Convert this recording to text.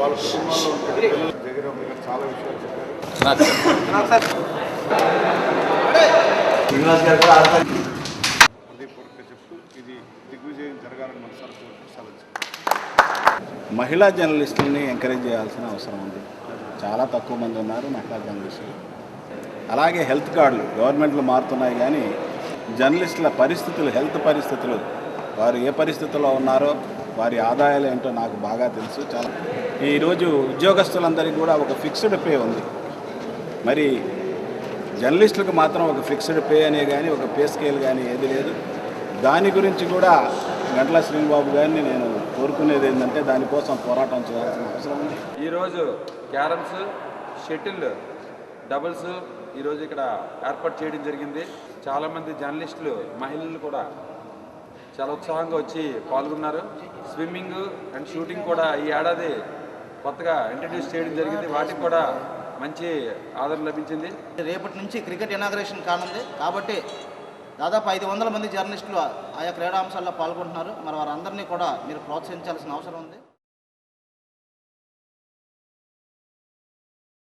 వాళ్ళ కుటుంబాల్లో ఉంటే జగన్ గారు చాలా విషయాలు చెప్పారు. హృదయపూర్వకంగా చెప్తూ ఇది దిగ్విజయం జరగాలని మనసారి సెలవు. మహిళా జర్నలిస్టులని ఎంకరేజ్ చేయాల్సిన అవసరం ఉంది. చాలా తక్కువ మంది ఉన్నారు మహిళా జర్నలిస్టులు. అలాగే హెల్త్ కార్డులు గవర్నమెంట్లు మారుతున్నాయి, కానీ జర్నలిస్టుల పరిస్థితులు, హెల్త్ పరిస్థితులు, వారు ఏ పరిస్థితుల్లో ఉన్నారో, వారి ఆదాయాలు ఏంటో నాకు బాగా తెలుసు. చాలా ఈరోజు ఉద్యోగస్తులందరికీ కూడా ఒక ఫిక్స్డ్ పే ఉంది. మరి జర్నలిస్టులకు మాత్రం ఒక ఫిక్స్డ్ పే అనే కానీ ఒక పే స్కేల్ కానీ ఏది లేదు. దాని గురించి కూడా గంటల శ్రీనిబాబు గారిని నేను కోరుకునేది ఏంటంటే దానికోసం పోరాటం చేయాల్సిన అవసరం ఉంది. ఈరోజు క్యారమ్స్, షటిల్, డబుల్స్ ఈరోజు ఇక్కడ ఏర్పాటు చేయడం జరిగింది. చాలామంది జర్నలిస్టులు, మహిళలు కూడా చాలా ఉత్సాహంగా వచ్చి పాల్గొన్నారు. స్విమ్మింగ్ అండ్ షూటింగ్ కూడా ఈ ఏడాది కొత్తగా ఇంట్రడ్యూస్ చేయడం జరిగింది. వాటికి కూడా మంచి ఆదరణ లభించింది. రేపటి నుంచి క్రికెట్ ఇనాగ్రేషన్ కానుంది కాబట్టి దాదాపు 500 మంది జర్నలిస్టులు ఆయా క్రీడాంశాల్లో పాల్గొంటున్నారు. మరి వారందరినీ కూడా మీరు ప్రోత్సహించాల్సిన అవసరం ఉంది.